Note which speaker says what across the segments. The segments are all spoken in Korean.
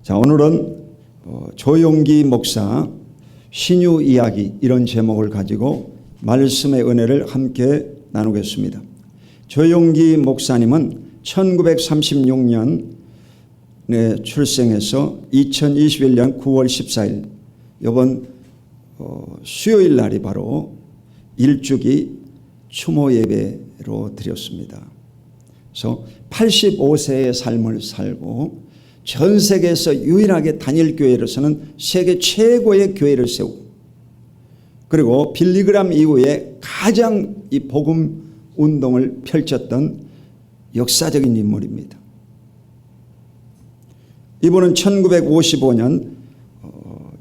Speaker 1: 자, 오늘은 조용기 목사 신유 이야기 이런 제목을 가지고 말씀의 은혜를 함께 나누겠습니다. 조용기 목사님은 1936년에 출생해서 2021년 9월 14일 이번 수요일 날이 바로 일주기 추모 예배로 드렸습니다. 그래서 85세의 삶을 살고 전 세계에서 유일하게 단일 교회로서는 세계 최고의 교회를 세우고, 그리고 빌리그람 이후에 가장 이 복음 운동을 펼쳤던 역사적인 인물입니다. 이분은 1955년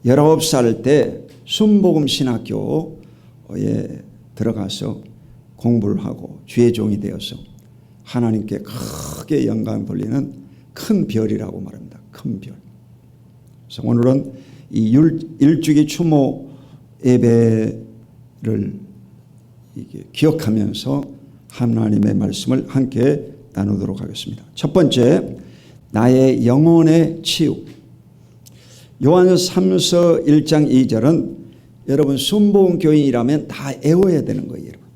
Speaker 1: 19살 때 순복음 신학교에 들어가서 공부를 하고 주의 종이 되어서 하나님께 크게 영광을 돌리는 큰 별이라고 말합니다. 큰 별. 그래서 오늘은 이 일주기 추모 예배를 기억하면서 하나님의 말씀을 함께 나누도록 하겠습니다. 첫 번째, 나의 영혼의 치유. 요한서 3서 1장 2절은 여러분 순복음 교인이라면 다 애워야 되는 거예요. 여러분.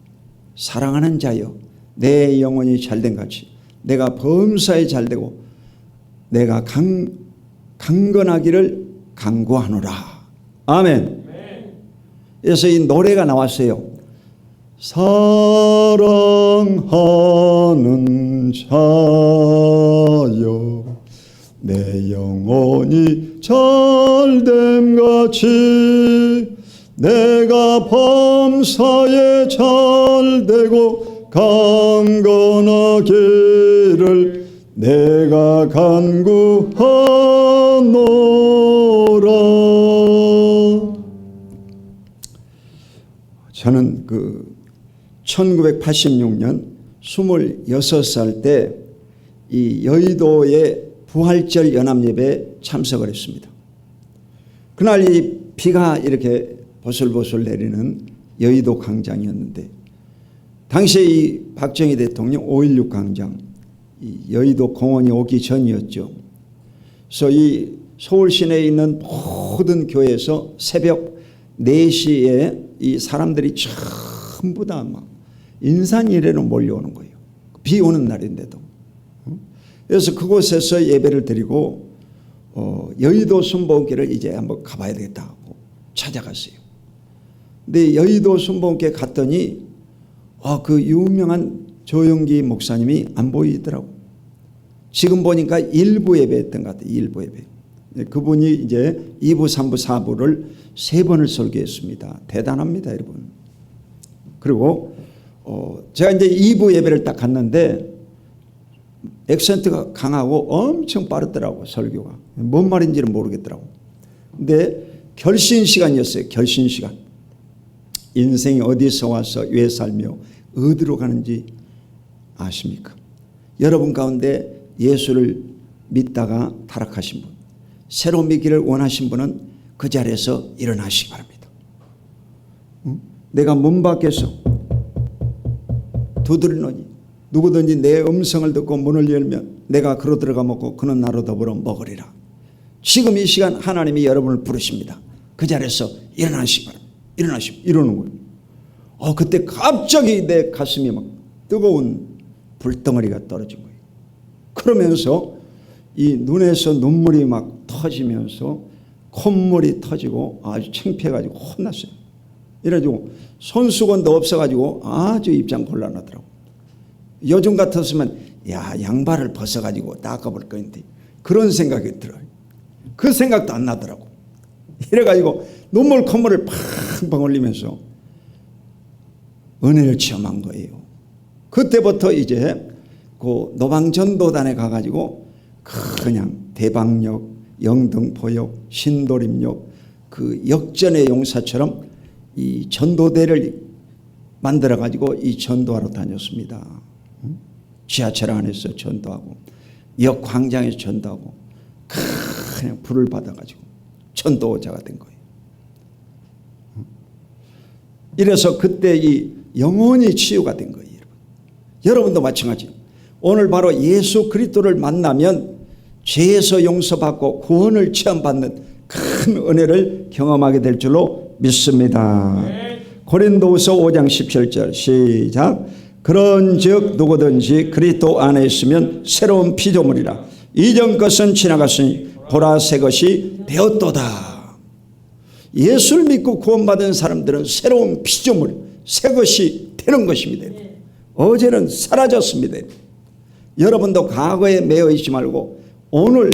Speaker 1: 사랑하는 자여, 내 영혼이 잘된 같이 내가 범사에 잘되고 내가 강건하기를 간구하노라. 아멘. 그래서 이 노래가 나왔어요. 사랑하는 자여, 내 영혼이 잘됨같이 내가 범사에 잘되고 강건하기를 내가 간구하노라. 저는 1986년 26살 때 이 여의도의 부활절 연합예배에 참석을 했습니다. 그날 이 비가 이렇게 보슬보슬 내리는 여의도 광장이었는데, 당시에 이 박정희 대통령 5.16 광장, 이 여의도 공원이 오기 전이었죠. 그래서 이 서울 시내에 있는 모든 교회에서 새벽 4시에 이 사람들이 전부 다 막 인산이래로 몰려오는 거예요. 비 오는 날인데도. 그래서 그곳에서 예배를 드리고 여의도 순복음교회를 이제 한번 가봐야 되겠다 하고 찾아갔어요. 근데 여의도 순복음교회 갔더니 그 유명한 조용기 목사님이 안 보이더라고. 지금 보니까 일부 예배했던 것 같아요. 일부 예배. 그분이 이제 2부, 3부, 4부를 3번을 설교했습니다. 대단합니다, 여러분. 그리고 제가 이제 2부 예배를 딱 갔는데 액센트가 강하고 엄청 빠르더라고, 설교가. 뭔 말인지는 모르겠더라고. 근데 결신 시간이었어요. 결신 시간. 인생이 어디서 와서 왜 살며 어디로 가는지 아십니까? 여러분 가운데 예수를 믿다가 타락하신 분, 새로 믿기를 원하신 분은 그 자리에서 일어나시기 바랍니다. 내가 문 밖에서 두드리노니 누구든지 내 음성을 듣고 문을 열면 내가 그로 들어가 먹고 그는 나로 더불어 먹으리라. 지금 이 시간 하나님이 여러분을 부르십니다. 그 자리에서 일어나시기 바랍니다. 일어나시고 이러는 거예요. 그때 갑자기 내 가슴이 막 뜨거운 불덩어리가 떨어진 거예요. 그러면서 이 눈에서 눈물이 막 터지면서 콧물이 터지고 아주 창피해가지고 혼났어요. 이래가지고 손수건도 없어가지고 아주 입장 곤란하더라고. 요즘 같았으면 양발을 벗어가지고 닦아볼 건데 그런 생각이 들어요. 그 생각도 안 나더라고. 이래가지고 눈물 콧물을 팡팡 흘리면서 은혜를 체험한 거예요. 그때부터 이제 그 노방전도단에 가가지고 그냥 대방역, 영등포역, 신도림역 그 역전의 용사처럼 이 전도대를 만들어가지고 이 전도하러 다녔습니다. 지하철 안에서 전도하고 역 광장에서 전도하고 그냥 불을 받아가지고 전도자가 된 거예요. 이래서 그때 이 영혼이 치유가 된 거예요. 여러분도 마찬가지. 오늘 바로 예수 그리스도를 만나면 죄에서 용서받고 구원을 체험받는 큰 은혜를 경험하게 될 줄로 믿습니다. 고린도후서 5장 17절 시작. 그런즉 누구든지 그리스도 안에 있으면 새로운 피조물이라. 이전 것은 지나갔으니 보라 새 것이 되었도다. 예수를 믿고 구원받은 사람들은 새로운 피조물, 새 것이 되는 것입니다. 어제는 사라졌습니다. 여러분도 과거에 매여 있지 말고 오늘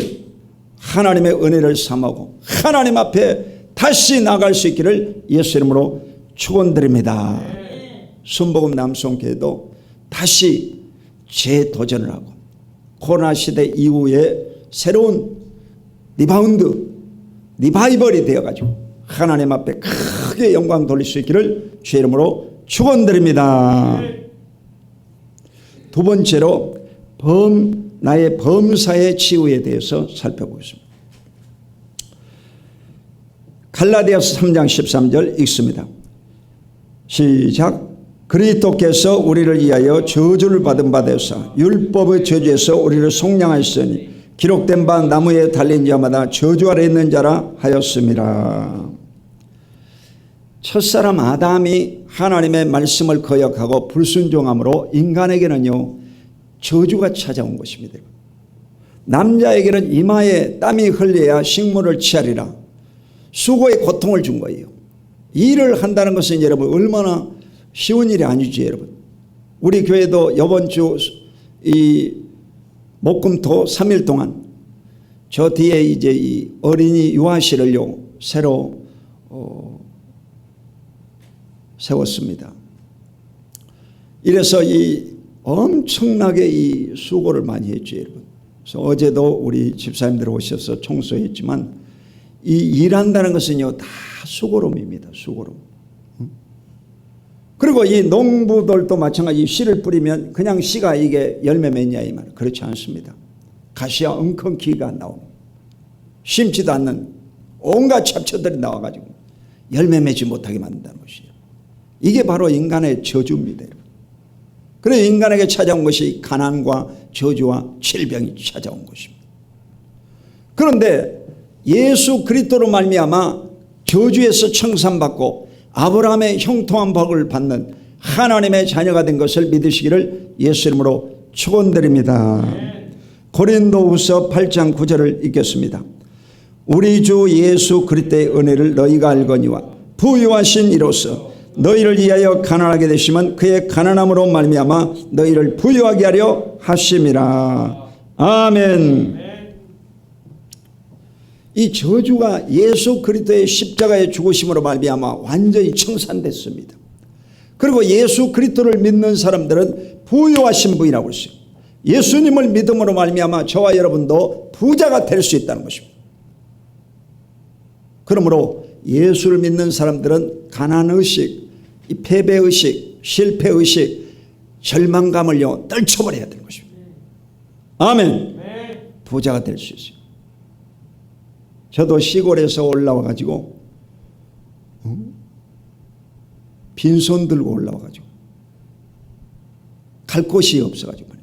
Speaker 1: 하나님의 은혜를 삼하고 하나님 앞에 다시 나갈 수 있기를 예수 이름으로 축원드립니다. 순복음 남성교회도 다시 재도전을 하고 코로나 시대 이후에 새로운 리바이벌이 되어가지고 하나님 앞에 크게 영광 돌릴 수 있기를 주의 이름으로 축원드립니다. 두 번째로 나의 범사의 치유에 대해서 살펴보겠습니다. 갈라디아서 3장 13절 읽습니다. 시작. 그리스도께서 우리를 위하여 저주를 받은 바 되사 율법의 저주에서 우리를 속량하였으니 기록된 바 나무에 달린 자마다 저주 아래 있는 자라 하였음이라. 첫사람 아담이 하나님의 말씀을 거역하고 불순종함으로 인간에게는요 저주가 찾아온 것입니다. 남자에게는 이마에 땀이 흘려야 식물을 취하리라. 수고의 고통을 준 거예요. 일을 한다는 것은 여러분 얼마나 쉬운 일이 아니지 여러분. 우리 교회도 이번 주 이 목금토 3일 동안 저 뒤에 이제 이 어린이 유아실을요 새로 세웠습니다. 이래서 이 엄청나게 이 수고를 많이 했죠 여러분. 그래서 어제도 우리 집사님들 오셔서 청소했지만 이 일한다는 것은요 다 수고로움입니다. 수고로움. 그리고 이 농부들도 마찬가지 씨를 뿌리면 그냥 씨가 이게 열매 맺냐 이 말. 그렇지 않습니다. 가시와 엉겅퀴가 나오고 심지도 않는 온갖 잡초들이 나와가지고 열매 맺지 못하게 만든다는 것이에요. 이게 바로 인간의 저주입니다. 그래서 인간에게 찾아온 것이 가난과 저주와 질병이 찾아온 것입니다. 그런데 예수 그리스도로 말미암아 저주에서 청산받고 아브라함의 형통한 복을 받는 하나님의 자녀가 된 것을 믿으시기를 예수 이름으로 축원드립니다. 고린도후서 8장 9절을 읽겠습니다. 우리 주 예수 그리스도의 은혜를 너희가 알거니와 부유하신 이로써 너희를 위하여 가난하게 되시면 그의 가난함으로 말미암아 너희를 부유하게 하려 하심이라. 아멘. 이 저주가 예수 그리스도의 십자가의 죽으심으로 말미암아 완전히 청산됐습니다. 그리고 예수 그리스도를 믿는 사람들은 부유하신 분이라고 했어요. 예수님을 믿음으로 말미암아 저와 여러분도 부자가 될 수 있다는 것입니다. 그러므로 예수를 믿는 사람들은 가난의식, 이 패배의식, 실패의식, 절망감을요 떨쳐버려야 되는 것입니다. 아멘. 부자가 될 수 있어요. 저도 시골에서 올라와 가지고 빈손 들고 올라와 가지고 갈 곳이 없어 가지고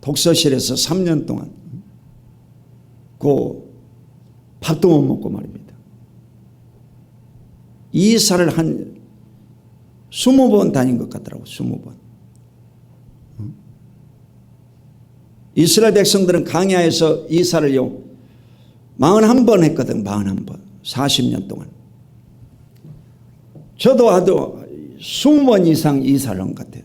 Speaker 1: 독서실에서 3년 동안 그 밥도 못 먹고 말입니다. 이사를 한 20번 다닌 것 같더라고. 20번. 이스라엘 백성들은 광야에서 이사를요 41번 했거든. 41번. 40년 동안. 저도 아주 20번 이상 이사를 한 것 같아요.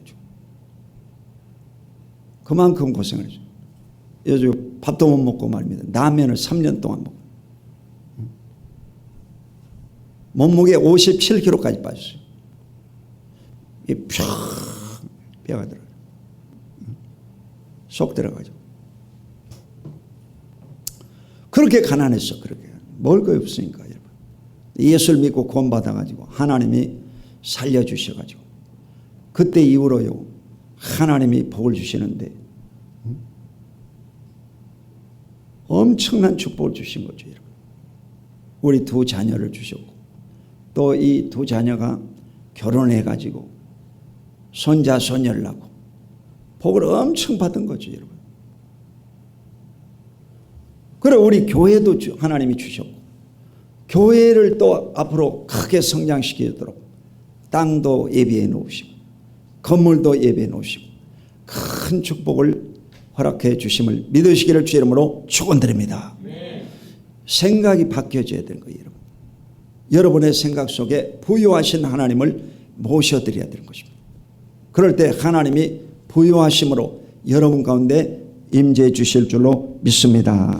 Speaker 1: 그만큼 고생을 했죠. 요즘 밥도 못 먹고 말입니다. 라면을 3년 동안 먹고. 몸무게 57kg까지 빠졌어요. 이 쫙 뼈가 들어가요. 쏙 들어가죠. 그렇게 가난했어. 그렇게. 먹을 거 없으니까 여러분. 예수를 믿고 구원받아가지고 하나님이 살려주셔가지고 그때 이후로요 하나님이 복을 주시는데 엄청난 축복을 주신 거죠. 여러분. 우리 두 자녀를 주셨고 또 이 두 자녀가 결혼해가지고 손자 손녀를 낳고 복을 엄청 받은 거죠. 여러분. 그래 우리 교회도 하나님이 주셨고 교회를 또 앞으로 크게 성장시키도록 땅도 예비해 놓으시고 건물도 예비해 놓으시고 큰 축복을 허락해 주심을 믿으시기를 주 이름으로 축원드립니다. 생각이 바뀌어져야 되는 거예요. 여러분. 여러분의 생각 속에 부유하신 하나님을 모셔드려야 되는 것입니다. 그럴 때 하나님이 부유하심으로 여러분 가운데 임재해 주실 줄로 믿습니다.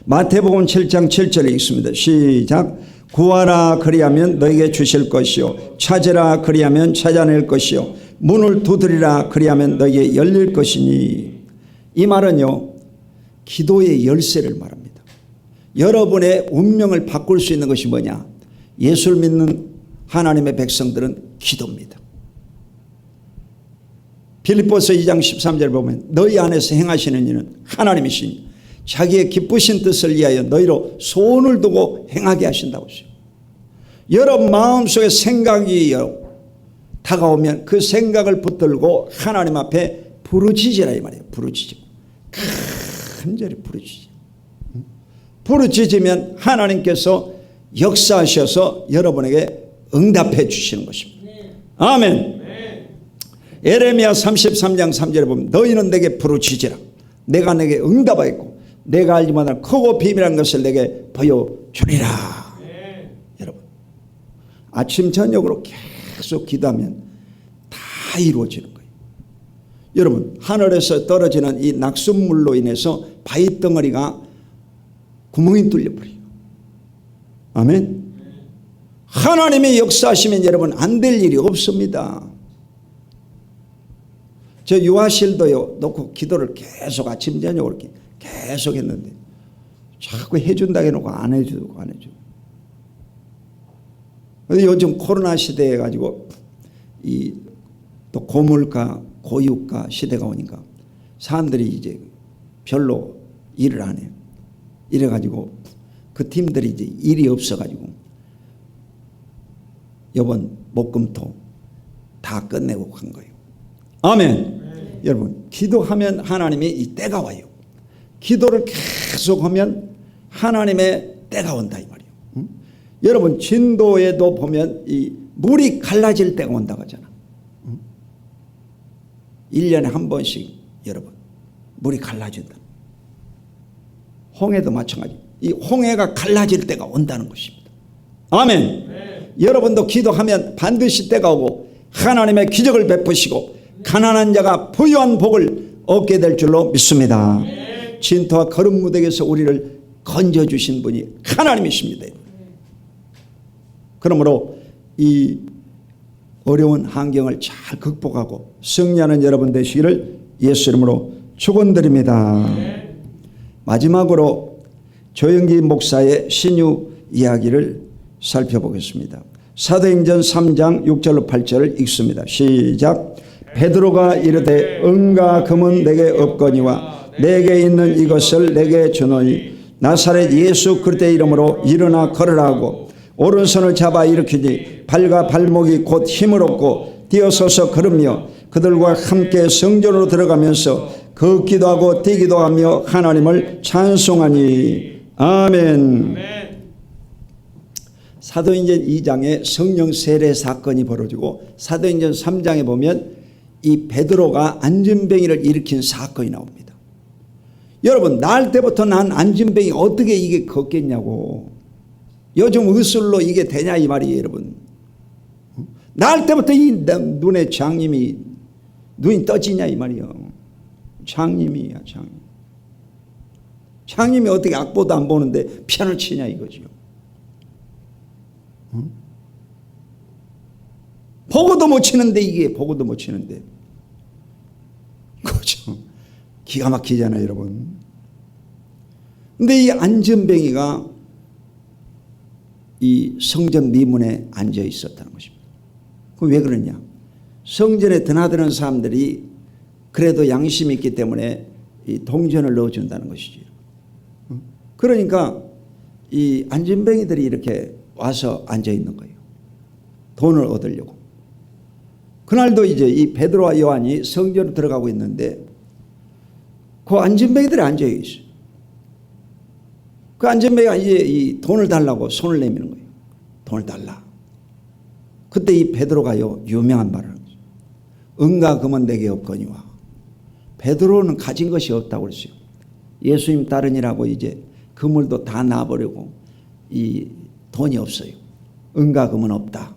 Speaker 1: 마태복음 7장 7절에 있습니다. 시작. 구하라 그리하면 너에게 주실 것이요 찾으라 그리하면 찾아낼 것이요 문을 두드리라 그리하면 너에게 열릴 것이니. 이 말은요 기도의 열쇠를 말합니다. 여러분의 운명을 바꿀 수 있는 것이 뭐냐? 예수를 믿는 하나님의 백성들은 기도입니다. 빌립보서 2장 13절 보면 너희 안에서 행하시는 이는 하나님이시니 자기의 기쁘신 뜻을 위하여 너희로 소원을 두고 행하게 하신다고 했어요. 여러분 마음속에 생각이 다가오면 그 생각을 붙들고 하나님 앞에 부르짖으라 이 말이에요. 부르짖고 간절히 부르짖어. 부르짖으면 하나님께서 역사하셔서 여러분에게 응답해 주시는 것입니다. 아멘. 에레미야 33장 3절에 보면 너희는 내게 부르짖으라. 내가 내게 응답하겠고 내가 알지 못하는 크고 비밀한 것을 내게 보여주리라. 여러분 아침 저녁으로 계속 기도하면 다 이루어지는 거예요. 여러분 하늘에서 떨어지는 이 낙숫물로 인해서 바위 덩어리가 구멍이 뚫려버려요. 아멘. 하나님의 역사하시면 여러분 안 될 일이 없습니다. 저 유아실도요 놓고 기도를 계속 아침 저녁으로 계속 했는데 자꾸 해준다고 해놓고 안 해주고 안 해주고. 요즘 코로나 시대에 가지고 이 또 고물가 고유가 시대가 오니까 사람들이 이제 별로 일을 안 해요. 이래가지고 그 팀들이 이제 일이 없어가지고 이번 목금토 다 끝내고 간 거예요. 아멘. 여러분 기도하면 하나님이 이 때가 와요. 기도를 계속하면 하나님의 때가 온다 이 말이에요. 여러분 진도에도 보면 이 물이 갈라질 때가 온다고 하잖아. 1년에 한 번씩 여러분 물이 갈라진다. 홍해도 마찬가지. 이 홍해가 갈라질 때가 온다는 것입니다. 아멘. 여러분도 기도하면 반드시 때가 오고 하나님의 기적을 베푸시고 가난한 자가 부유한 복을 얻게 될 줄로 믿습니다. 진토와 거름 무대에서 우리를 건져주신 분이 하나님이십니다. 그러므로 이 어려운 환경을 잘 극복하고 승리하는 여러분 되시기를 예수 이름으로 축원드립니다. 마지막으로 조영기 목사의 신유 이야기를 살펴보겠습니다. 사도행전 3장 6절로 8절을 읽습니다. 시작. 베드로가 이르되 은과 금은 내게 없거니와 내게 있는 이것을 내게 주노니 나사렛 예수 그리스도의 이름으로 일어나 걸으라 하고 오른손을 잡아 일으키니 발과 발목이 곧 힘을 얻고 뛰어서서 걸으며 그들과 함께 성전으로 들어가면서 걷기도 하고 뛰기도 하며 하나님을 찬송하니. 아멘. 사도행전 2장에 성령 세례 사건이 벌어지고 사도행전 3장에 보면 이 베드로가 안진뱅이를 일으킨 사건이 나옵니다. 여러분 날 때부터 난 안진뱅이 어떻게 이게 걷겠냐고. 요즘 의술로 이게 되냐 이 말이에요. 여러분 날 때부터 이 눈에 장님이 눈이 떠지냐 이 말이에요. 장님이야 장님. 장님이 어떻게 악보도 안 보는데 피아노를 치냐 이거지요. 보고도 못 치는데 이게 보고도 못 치는데 그죠. 기가 막히잖아요 여러분. 근데 이 안전뱅이가 이 성전 미문에 앉아 있었다는 것입니다. 그럼 왜 그러냐? 성전에 드나드는 사람들이 그래도 양심이 있기 때문에 이 동전을 넣어준다는 것이죠. 그러니까 이 안전뱅이들이 이렇게 와서 앉아 있는 거예요. 돈을 얻으려고. 그날도 이제 이 베드로와 요한이 성전으로 들어가고 있는데 그 안전뱅이들이 앉아 있어요. 그 안전뱅이가 이제 이 돈을 달라고 손을 내미는 거예요. 돈을 달라. 그때 이 베드로가요 유명한 말을 하는 거죠. 은과 금은 내게 없거니와. 베드로는 가진 것이 없다고 그랬어요. 예수님 따르니라고 이제 그물도 다 놔버리고 이 돈이 없어요. 은과 금은 없다.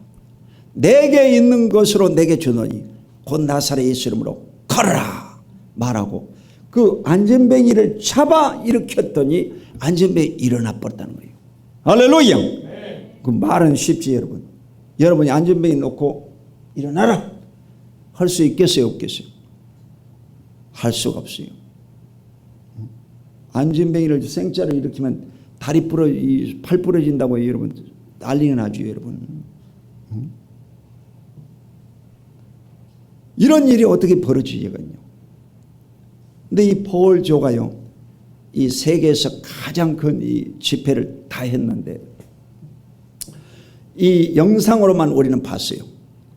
Speaker 1: 내게 있는 것으로 내게 주노니 곧 나사렛 예수 이름으로 걸어라 말하고 그 안전뱅이를 잡아 일으켰더니 안전뱅이 일어나 버렸다는 거예요. 할렐루야. 네. 그 말은 쉽지 여러분. 여러분이 안전뱅이 놓고 일어나라 할 수 있겠어요 없겠어요? 할 수가 없어요. 안전뱅이를 생짜로 일으키면 다리 팔 부러진다고 여러분 난리가 나죠 여러분. 이런 일이 어떻게 벌어지겠냐. 근데 이 포울조가요 이 세계에서 가장 큰 이 집회를 다 했는데 이 영상으로만 우리는 봤어요.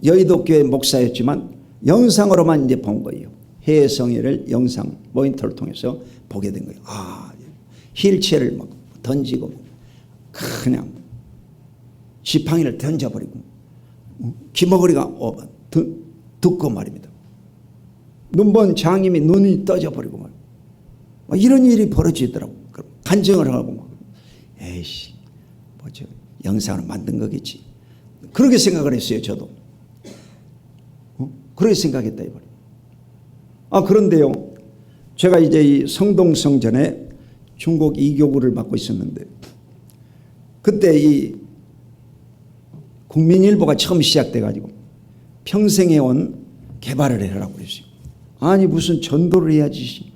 Speaker 1: 여의도 교회 목사였지만 영상으로만 이제 본 거예요. 해외성회를 영상 모니터를 통해서 보게 된 거예요. 아, 휠체어를 막 던지고 그냥 지팡이를 던져버리고 귀머거리가 듣고 말입니다. 눈본 장님이 눈이 떠져버리고 막 이런 일이 벌어지더라고. 간증을 하고 막 에이씨 뭐죠 영상을 만든 거겠지. 그렇게 생각을 했어요 저도. 그렇게 생각했다 이 말이에요. 아 그런데요 제가 이제 이 성동성전에 중국 이교구를 맡고 있었는데 그때 이 국민일보가 처음 시작돼 가지고 평생회원 개발을 해라고 그랬어요. 아니 무슨 전도를 해야지.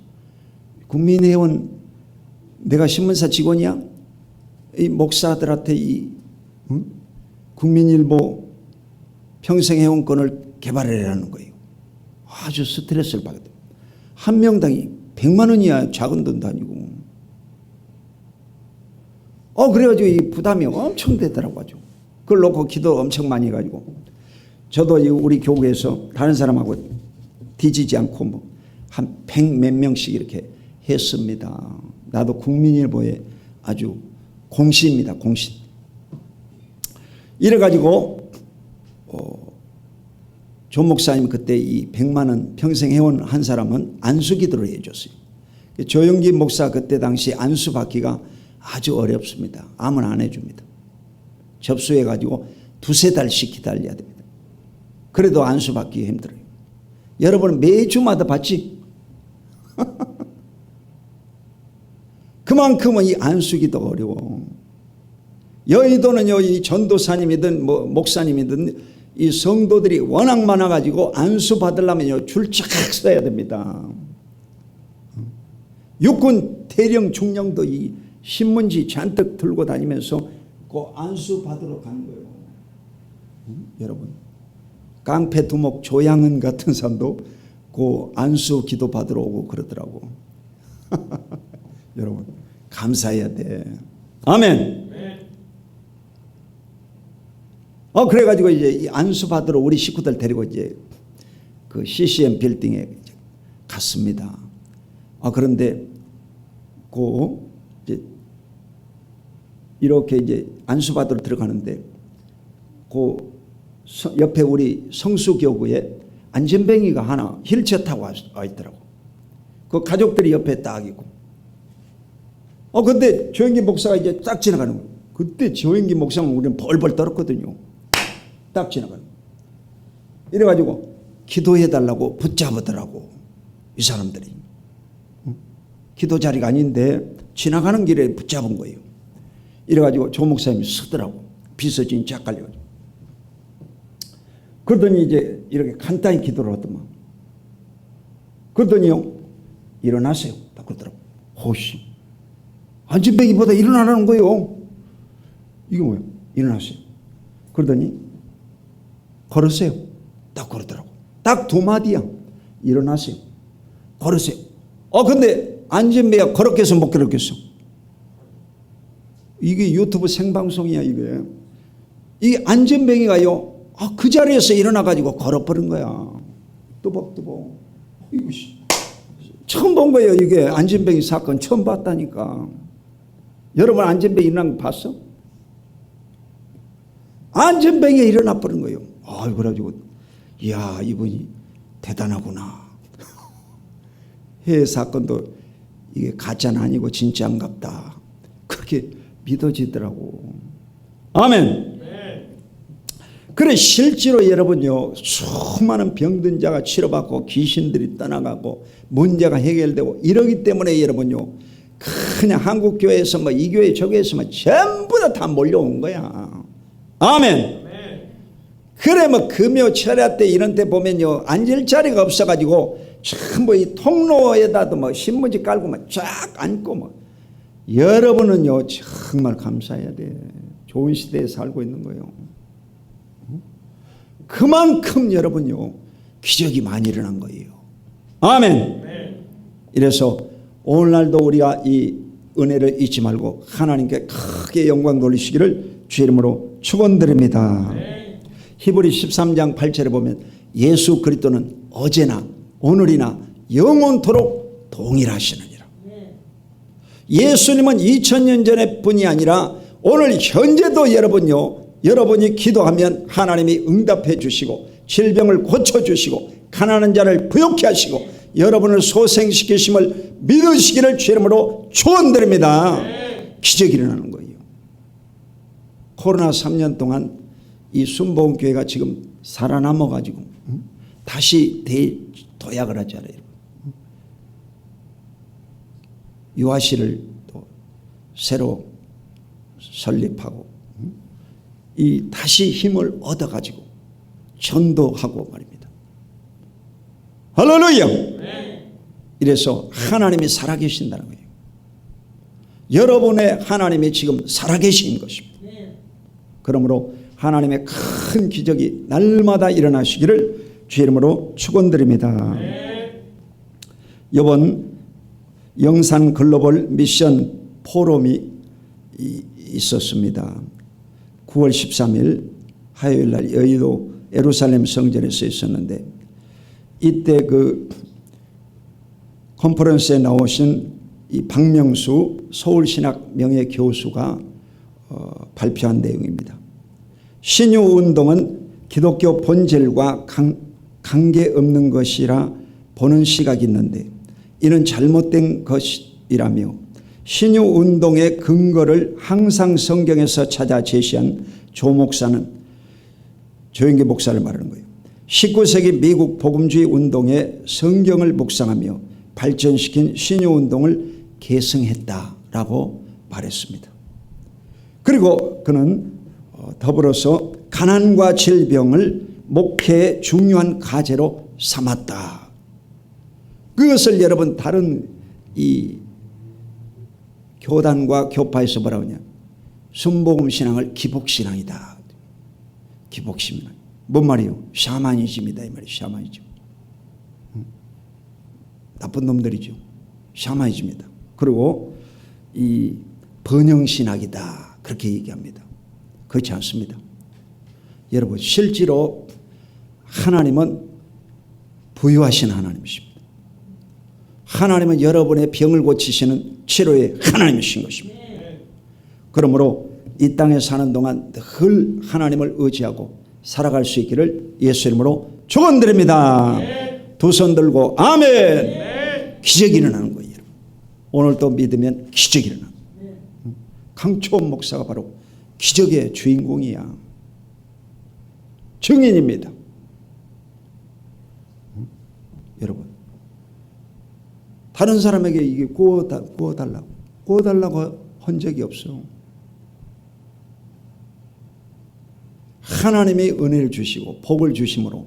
Speaker 1: 국민회원 내가 신문사 직원이야? 이 목사들한테 이 국민일보 평생회원권을 개발을 해라는 거예요. 아주 스트레스를 받게 돼요. 한 명당이 100만 원이야. 작은 돈도 아니고. 그래가지고 이 부담이 엄청 되더라고. 아주. 그걸 놓고 기도 엄청 많이 해가지고. 저도 우리 교구에서 다른 사람하고 뒤지지 않고 뭐 한 100 몇 명씩 이렇게 했습니다. 나도 국민일보에 아주 공신입니다. 공신. 이래가지고 조 목사님 그때 이 100만 원 평생회원 한 사람은 안수기도를 해줬어요. 조영기 목사 그때 당시 안수 받기가 아주 어렵습니다. 아무나 안 해줍니다. 접수해가지고 2~3달씩 기다려야 됩니다. 그래도 안수 받기 힘들어요. 여러분 매주마다 받지? 그만큼은 이 안수기도가 어려워. 여의도는요 이 전도사님이든 뭐 목사님이든 이 성도들이 워낙 많아가지고 안수 받으려면요 줄 쫙 서야 됩니다. 육군 대령 중령도 이 신문지 잔뜩 들고 다니면서 그 안수 받으러 가는 거예요. 여러분 깡패 두목 조양은 같은 사람도 그 안수 기도 받으러 오고 그러더라고. 여러분 감사해야 돼. 아멘. 그래가지고 이제 이 안수 받으러 우리 식구들 데리고 이제 그 CCM 빌딩에 갔습니다. 그런데 이제 이렇게 이제 안수 받으러 들어가는데 옆에 우리 성수교구에 안전뱅이가 하나 휠체어 타고 와 있더라고. 그 가족들이 옆에 딱 있고. 근데 조영기 목사가 이제 딱 지나가는 거예요. 그때 조영기 목사는 우리는 벌벌 떨었거든요. 딱 지나가는 거예요. 이래가지고 기도해달라고 붙잡으더라고. 이 사람들이. 기도 자리가 아닌데 지나가는 길에 붙잡은 거예요. 이래가지고 조 목사님이 서더라고. 비서진이 쫙 깔려가지고. 그러더니 이제 이렇게 간단히 기도를 하더만. 그러더니요 일어나세요. 딱 그러더라고. 호시. 안전뱅이보다 일어나라는 거예요. 이게 뭐예요? 일어나세요. 그러더니 걸으세요. 딱 그러더라고. 딱 2마디야. 일어나세요. 걸으세요. 근데 안전뱅이가 걸었겠어 못 걸었겠어? 이게 유튜브 생방송이야 이게. 이 안전뱅이가요 그 자리에서 일어나가지고 걸어버린 거야. 뚜벅뚜벅. 이것이 처음 본 거예요. 이게 안전뱅이 사건 처음 봤다니까. 여러분 안전병이 일어난 거 봤어? 안전병이 일어나 버린 거예요. 그래가지고 이야 이분이 대단하구나. 해외 사건도 이게 가짜는 아니고 진짜인갑다. 그렇게 믿어지더라고. 아멘. 그래 실제로 여러분요 수많은 병든 자가 치료받고 귀신들이 떠나가고 문제가 해결되고 이러기 때문에 여러분요 그냥 한국 교회에서 뭐 이 교회 저 교회에서 뭐 전부 다 몰려온 거야. 아멘. 그래 뭐 금요 철야 때 이런 때 보면요 앉을 자리가 없어가지고 전부 이 통로에다도 뭐 신문지 깔고 막 쫙 앉고 뭐 여러분은요 정말 감사해야 돼. 좋은 시대에 살고 있는 거예요. 그만큼 여러분요 기적이 많이 일어난 거예요. 아멘. 이래서 오늘날도 우리가 이 은혜를 잊지 말고 하나님께 크게 영광 돌리시기를 주 이름으로 축원드립니다. 히브리 13장 8절에 보면 예수 그리스도는 어제나 오늘이나 영원토록 동일하시느니라. 예수님은 2000년 전의 분이 아니라 오늘 현재도 여러분이 기도하면 하나님이 응답해 주시고 질병을 고쳐주시고 가난한 자를 부욕케 하시고 여러분을 소생시키심을 믿으시기를 주 이름으로 축원드립니다. 기적이 일어나는 거예요. 코로나 3년 동안 이 순복음교회가 지금 살아남아 가지고 다시 대도약을 하잖아요. 유아실을 또 새로 설립하고 이 다시 힘을 얻어 가지고 전도하고 말입니다. 할렐루야. 이래서 하나님이 살아계신다는 거예요. 여러분의 하나님이 지금 살아계신 것입니다. 그러므로 하나님의 큰 기적이 날마다 일어나시기를 주 이름으로 축원드립니다. 이번 영산 글로벌 미션 포럼이 있었습니다. 9월 13일 화요일 날 여의도 예루살렘 성전에서 있었는데 이때 그 컨퍼런스에 나오신 이 박명수 서울신학 명예교수가 발표한 내용입니다. 신유운동은 기독교 본질과 관계없는 것이라 보는 시각이 있는데 이는 잘못된 것이라며 신유운동의 근거를 항상 성경에서 찾아 제시한 조 목사는 조영기 목사를 말하는 거예요. 19세기 미국 복음주의 운동의 성경을 묵상하며 발전시킨 신유운동을 계승했다라고 말했습니다. 그리고 그는 더불어서 가난과 질병을 목회의 중요한 과제로 삼았다. 그것을 여러분 다른 이 교단과 교파에서 뭐라고 하냐, 순복음 신앙을 기복신앙이다. 기복신앙. 뭔 말이에요? 샤머니즘이다 이 말이에요. 샤머니즘. 나쁜 놈들이죠. 샤머니즘이다. 그리고 이 번영신학이다. 그렇게 얘기합니다. 그렇지 않습니다. 여러분 실제로 하나님은 부유하신 하나님이십니다. 하나님은 여러분의 병을 고치시는 치료의 하나님이신 것입니다. 그러므로 이 땅에 사는 동안 늘 하나님을 의지하고 살아갈 수 있기를 예수 이름으로 축원드립니다. 두 손 들고 아멘. 기적이 일어나는 거예요. 오늘 또 믿으면 기적이 일어나는 거예요. 강초원 목사가 바로 기적의 주인공이야. 증인입니다. 여러분 다른 사람에게 이게 구워달라고 한 적이 없어. 하나님이 은혜를 주시고 복을 주심으로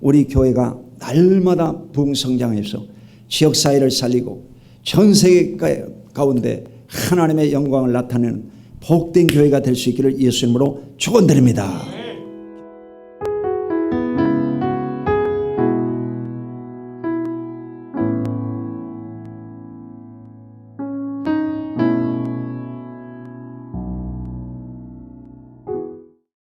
Speaker 1: 우리 교회가 날마다 부흥성장해서 지역사회를 살리고 전 세계 가운데 하나님의 영광을 나타내는 복된 교회가 될 수 있기를 예수 이름으로 축원드립니다.